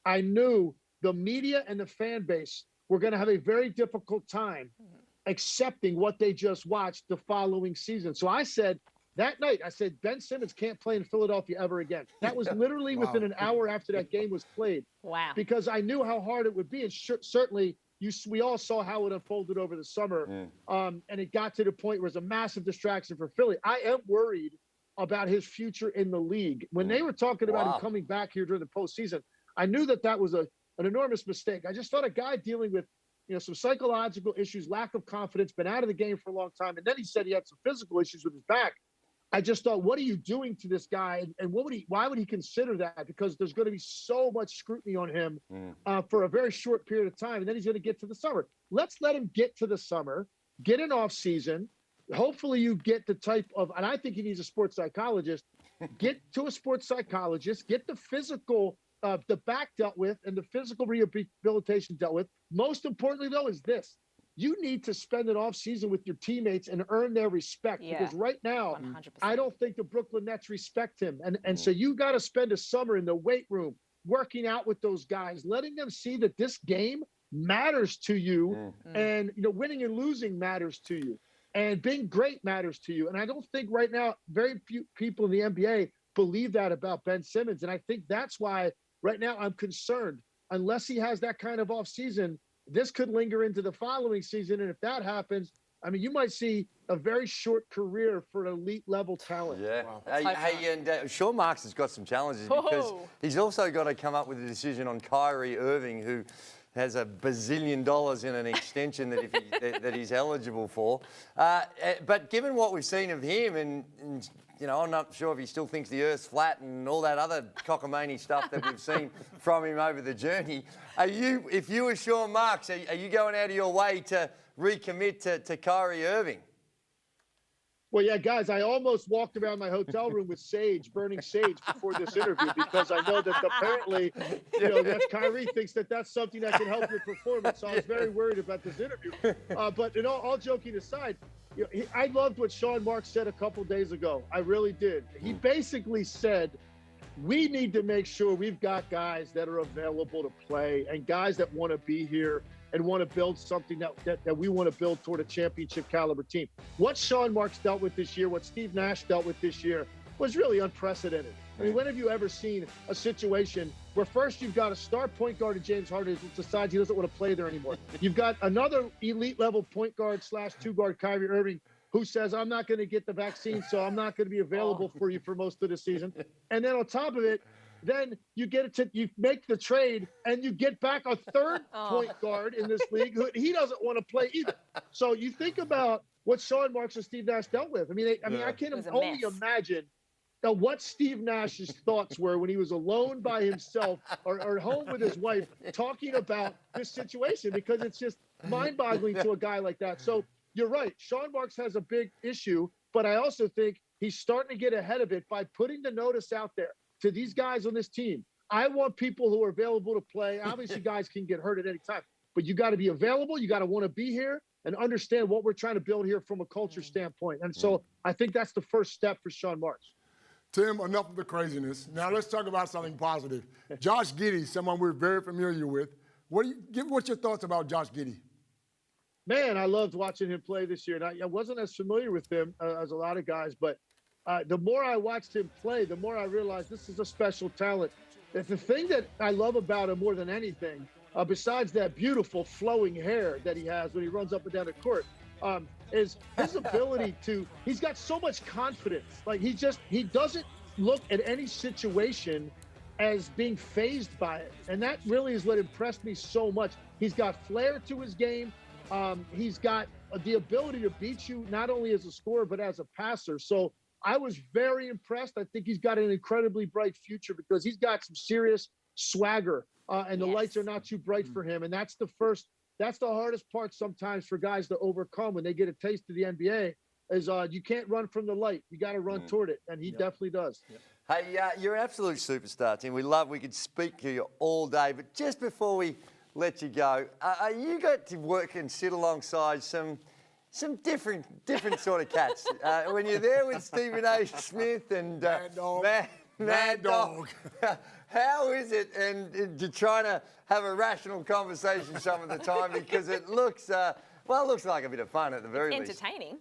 I knew the media and the fan base were going to have a very difficult time accepting what they just watched the following season. So I said that night, Ben Simmons can't play in Philadelphia ever again. That was literally within an hour after that game was played. Wow. Because I knew how hard it would be. And certainly we all saw how it unfolded over the summer. And it got to the point where it was a massive distraction for Philly. I am worried about his future in the league. When they were talking about him coming back here during the postseason, I knew that was an enormous mistake. I just thought a guy dealing with, some psychological issues, lack of confidence, been out of the game for a long time. And then he said he had some physical issues with his back. I just thought, what are you doing to this guy? And why would he consider that? Because there's going to be so much scrutiny on him for a very short period of time. And then he's going to get to the summer. Let's let him get to the summer, get an off season. Hopefully you get the type of, and I think he needs a sports psychologist, get to a sports psychologist, get the physical, the back dealt with and the physical rehabilitation dealt with. Most importantly, though, is this. You need to spend an off season with your teammates and earn their respect, because right now, 100%. I don't think the Brooklyn Nets respect him. And so you got to spend a summer in the weight room, working out with those guys, letting them see that this game matters to you, and winning and losing matters to you, and being great matters to you. And I don't think right now very few people in the NBA believe that about Ben Simmons. And I think that's why right now I'm concerned. Unless he has that kind of off season, this could linger into the following season. And if that happens, I mean, you might see a very short career for an elite level talent. Yeah. Wow. And Sean Marks has got some challenges because he's also got to come up with a decision on Kyrie Irving, who has $1 bazillion in an extension that he's eligible for. But given what we've seen of him, and I'm not sure if he still thinks the Earth's flat and all that other cockamamie stuff that we've seen from him over the journey. If you were Sean Marks, are you going out of your way to recommit to Kyrie Irving? Well, yeah, guys, I almost walked around my hotel room with sage, burning sage before this interview, because I know that apparently, that Kyrie thinks that that's something that can help your performance. So I was very worried about this interview. But all joking aside, I loved what Sean Marks said a couple days ago. I really did. He basically said, we need to make sure we've got guys that are available to play and guys that want to be here and want to build something that we want to build toward a championship caliber team. What Sean Marks dealt with this year, what Steve Nash dealt with this year, was really unprecedented. I mean, when have you ever seen a situation where first you've got a star point guard in James Harden who decides he doesn't want to play there anymore? You've got another elite level point guard / two guard, Kyrie Irving, who says, I'm not going to get the vaccine, so I'm not going to be available for you for most of the season. And then on top of it, then you you make the trade and you get back a third point guard in this league who he doesn't want to play either. So you think about what Sean Marks and Steve Nash dealt with. I mean, I can only imagine what Steve Nash's thoughts were when he was alone by himself or home with his wife talking about this situation, because it's just mind-boggling to a guy like that. So you're right. Sean Marks has a big issue, but I also think he's starting to get ahead of it by putting the notice out there to these guys on this team. I want people who are available to play. Obviously, guys can get hurt at any time, but you got to be available. You got to want to be here and understand what we're trying to build here from a culture standpoint. And so I think that's the first step for Sean Marks. Tim, enough of the craziness. Now let's talk about something positive. Josh Giddy, someone we're very familiar with. What's your thoughts about Josh Giddy? Man, I loved watching him play this year. And I wasn't as familiar with him as a lot of guys, but the more I watched him play, the more I realized this is a special talent. The thing that I love about him more than anything, besides that beautiful flowing hair that he has when he runs up and down the court, is his ability he's got so much confidence. Like he doesn't look at any situation as being fazed by it. And that really is what impressed me so much. He's got flair to his game. He's got the ability to beat you not only as a scorer, but as a passer. So I was very impressed. I think he's got an incredibly bright future because he's got some serious swagger and the lights are not too bright for him. And that's the hardest part sometimes for guys to overcome when they get a taste of the NBA is you can't run from the light. You got to run toward it. And he definitely does. Hey, you're an absolute superstar, Tim. We could speak to you all day. But just before we let you go, you got to work and sit alongside some different sort of cats. When you're there with Stephen A. Smith and Mad Dog. How is it? And you're trying to have a rational conversation some of the time because it looks like a bit of fun at the very least. Entertaining.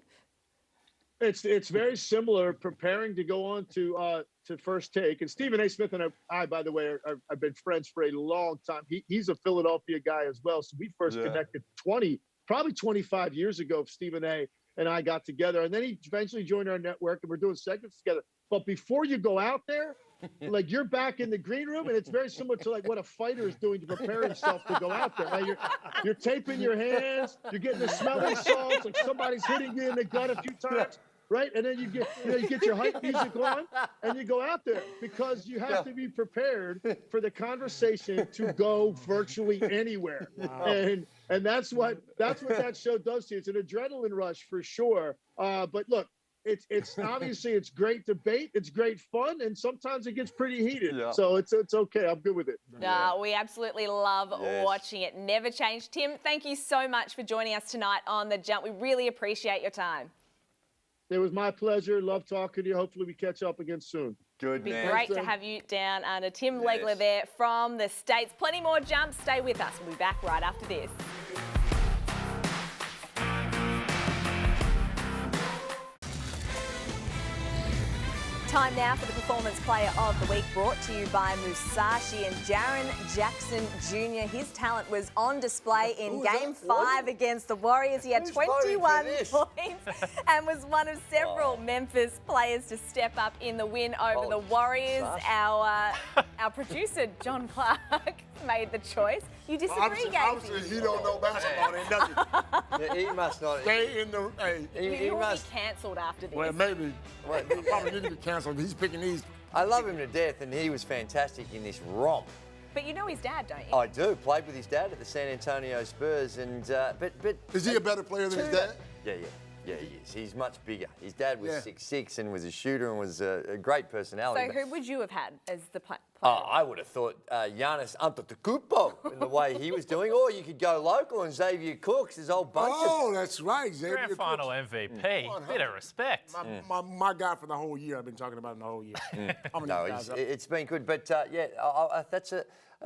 It's very similar preparing to go on to First Take. And Stephen A. Smith and I, by the way, I've been friends for a long time. He's a Philadelphia guy as well. So we first connected probably 25 years ago. Stephen A. and I got together. And then he eventually joined our network and we're doing segments together. But before you go out there, like you're back in the green room, and it's very similar to like what a fighter is doing to prepare himself to go out there. Right? You're taping your hands, you're getting the smelling salts, like somebody's hitting you in the gut a few times, right? And then you get your hype music on, and you go out there because you have to be prepared for the conversation to go virtually anywhere. Wow. And that's what that show does to you. It's an adrenaline rush for sure. But look, it's obviously it's great debate, it's great fun, and sometimes it gets pretty heated. Yeah. So it's okay. I'm good with it. We absolutely love watching it. Never change. Tim, thank you so much for joining us tonight on The Jump. We really appreciate your time. It was my pleasure. Love talking to you. Hopefully we catch up again soon. Good, man. It'd be great to have you down under. Tim Legler there from the States. Plenty more jumps. Stay with us. We'll be back right after this. Time now for the Performance Player of the Week, brought to you by Musashi and Jaren Jackson Jr. His talent was on display in Game 5 against the Warriors. He had 21 points and was one of several Memphis players to step up in the win over the Warriors. Our producer, John Clark, made the choice. You disagree, Gazy? Obviously, he don't know basketball, then, does he? He must not. Stay in the. Hey, he must be cancelled after this. Well, maybe. Well, he probably need to be cancelled. He's picking these. I love him to death, and he was fantastic in this romp. But you know his dad, don't you? I do. Played with his dad at the San Antonio Spurs, and but is he a better player than his dad? Yeah, he is. He's much bigger. His dad was 6'6" and was a shooter and was a great personality. So who would you have had as the player? I would have thought Giannis Antetokounmpo in the way he was doing, or you could go local and Xavier Cooks. There's a whole bunch of... Oh, that's right, Xavier Grand Final MVP. Bit of respect. My guy for the whole year. I've been talking about him the whole year. No, it's been good. But, that's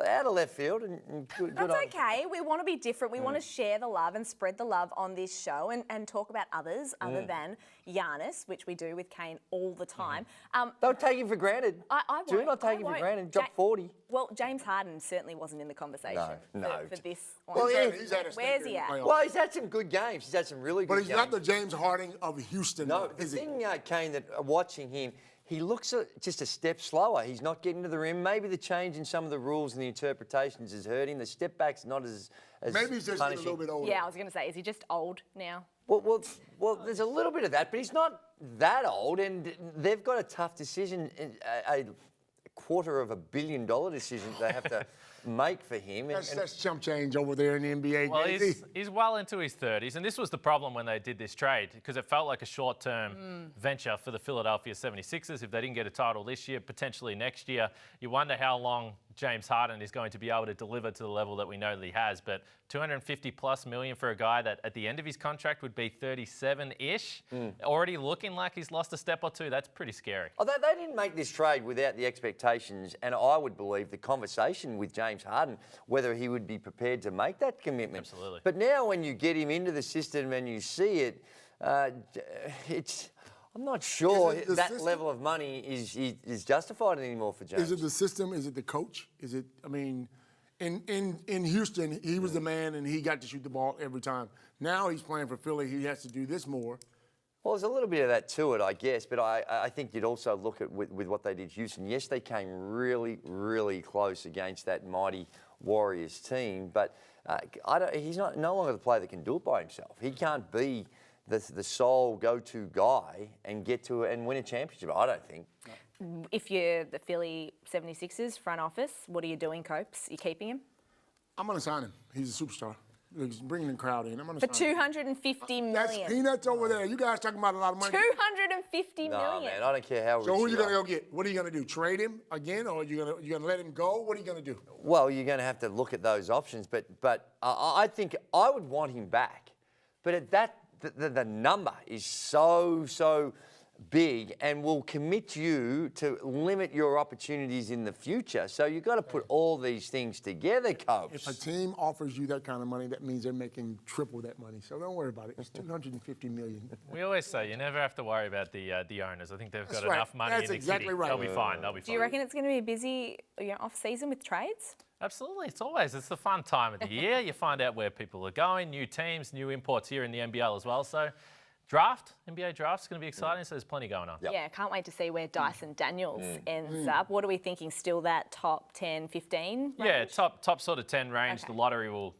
out of left field. And good That's okay. We want to be different. We want to share the love and spread the love on this show and talk about others other than Giannis, which we do with Kane all the time. Don't take him for granted. I won't. Do not take him for granted. Drop 40. Well, James Harden certainly wasn't in the conversation for this one. Well, Where's he at? Well, he's had some good games. He's had some really good games. But he's not the James Harden of Houston. No, the thing, Kane, that watching him, he looks just a step slower. He's not getting to the rim. Maybe the change in some of the rules and the interpretations has hurt him. The step back's not as maybe he's just getting a little bit older. Yeah, I was going to say, is he just old now? Well, there's a little bit of that, but he's not that old, and they've got a tough decision, a $250 million decision they have to make for him. That's chump change over there in the NBA. Well, he's well into his 30s, and this was the problem when they did this trade, because it felt like a short-term venture for the Philadelphia 76ers. If they didn't get a title this year, potentially next year, you wonder how long James Harden is going to be able to deliver to the level that we know that he has. But $250+ million for a guy that at the end of his contract would be 37-ish, already looking like he's lost a step or two, that's pretty scary. Oh, they didn't make this trade without the expectations, and I would believe the conversation with James Harden, whether he would be prepared to make that commitment. Absolutely. But now when you get him into the system and you see it, I'm not sure that system? Level of money is justified anymore for James. Is it the system? Is it the coach? Is it? I mean, in Houston, he was the man and he got to shoot the ball every time. Now he's playing for Philly. He has to do this more. Well, there's a little bit of that to it, I guess. But I think you'd also look at with what they did Houston. Yes, they came really, really close against that mighty Warriors team. But he's no longer the player that can do it by himself. He can't be the sole go-to guy and win a championship, I don't think. If you're the Philly 76ers front office, what are you doing, Copes? You keeping him? I'm going to sign him. He's a superstar. He's bringing the crowd in. I'm going to sign him. For $250 million. That's peanuts over there. You guys talking about a lot of money. $250 million. No, man, I don't care how rich. So who are you going to go get? What are you going to do? Trade him again, or are you going to let him go? What are you going to do? Well, you're going to have to look at those options. But I think I would want him back. But at that. The number is so big and will commit you to limit your opportunities in the future. So you've got to put all these things together, Copes. If a team offers you that kind of money, that means they're making triple that money. So don't worry about it. It's $250 million. We always say you never have to worry about the owners. I think they've got enough money in the kitty. Right. They'll be fine. They'll be fine. Do you reckon it's going to be a busy off season with trades? Absolutely. It's the fun time of the year. You find out where people are going, new teams, new imports here in the NBL as well. So NBA draft's going to be exciting, so there's plenty going on. Yeah, can't wait to see where Dyson Daniels ends up. What are we thinking? Still that top 10, 15 range? Yeah, top sort of 10 range. Okay. The lottery will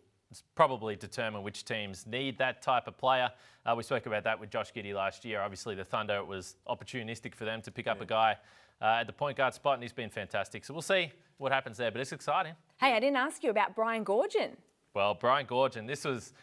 probably determine which teams need that type of player. We spoke about that with Josh Giddy last year. Obviously, the Thunder, it was opportunistic for them to pick up a guy at the point guard spot, and he's been fantastic. So we'll see what happens there, but it's exciting. Hey, I didn't ask you about Brian Goorjian. Well, Brian Goorjian,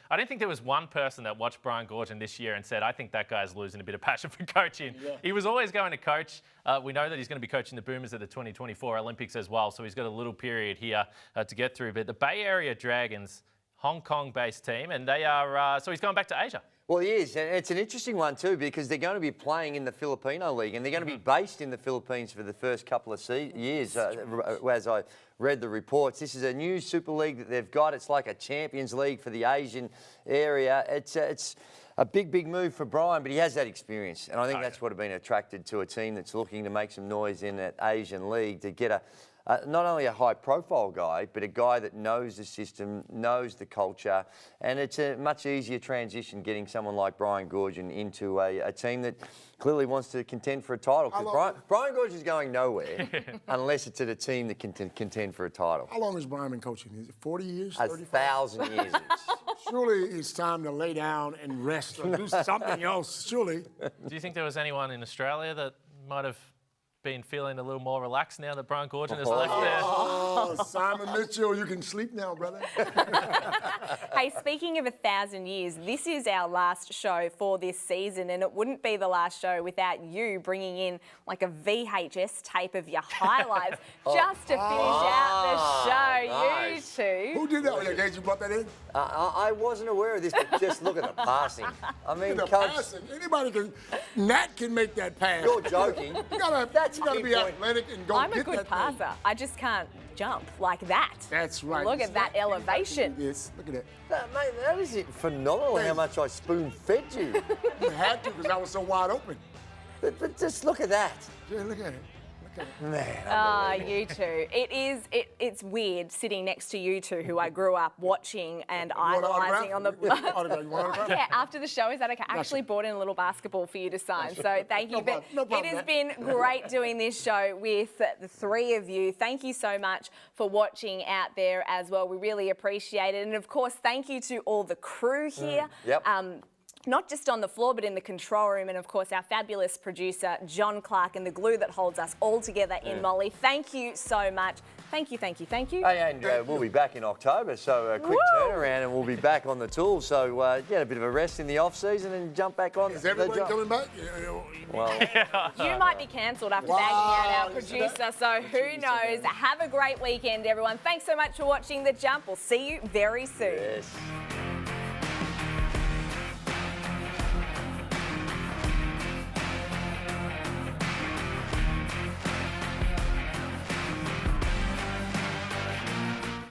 I don't think there was one person that watched Brian Goorjian this year and said, I think that guy's losing a bit of passion for coaching. Yeah. He was always going to coach. We know that he's going to be coaching the Boomers at the 2024 Olympics as well, so he's got a little period here to get through. But the Bay Area Dragons, Hong Kong-based team, and they are, so he's going back to Asia. Well, he is, and it's an interesting one too because they're going to be playing in the Filipino League and they're going to be based in the Philippines for the first couple of years, as I read the reports. This is a new Super League that they've got. It's like a Champions League for the Asian area. It's a big move for Brian, but he has that experience, and I think that's what have been attracted to a team that's looking to make some noise in that Asian League to get not only a high-profile guy, but a guy that knows the system, knows the culture, and it's a much easier transition getting someone like Brian Goorjian into a team that clearly wants to contend for a title. Because Brian Goorjian's going nowhere unless it's at a team that can contend for a title. How long has Brian been coaching? Is it 40 years? 1,000 years. Surely it's time to lay down and rest or do something else, surely. Do you think there was anyone in Australia that might have been feeling a little more relaxed now that Brian Goorjian has left there? Oh, Simon Mitchell, you can sleep now, brother. Hey, speaking of 1,000 years, this is our last show for this season, and it wouldn't be the last show without you bringing in like a VHS tape of your highlights just to finish out the show. Nice. You two. Who did that? Oh, yeah, you brought that in? I wasn't aware of this, but just look at the passing. I mean, passing. Anybody can. Nat can make that pass. You're joking. You gotta be athletic and go I'm get a good that passer. thing. I just can't jump like that. That's right. Look at that elevation. Yes, look at it. Mate, that is phenomenal how much I spoon-fed you. You had to because I was so wide open. But just look at that. Yeah, look at it. Man, you two. It's weird sitting next to you two who I grew up watching and idolising on the Yeah, after the show, is that okay? I actually brought in a little basketball for you to sign, so thank you. No problem, it has been great doing this show with the three of you. Thank you so much for watching out there as well. We really appreciate it. And of course, thank you to all the crew here. Not just on the floor, but in the control room. And, of course, our fabulous producer, John Clark, and the glue that holds us all together in Molly. Thank you so much. Thank you. Hey, and we'll be back in October, so a quick turnaround and we'll be back on the tools. So get a bit of a rest in the off-season and jump back on. Is everybody coming back? Well, you might be cancelled after bagging out our producer, so who knows. Have a great weekend, everyone. Thanks so much for watching The Jump. We'll see you very soon. Yes.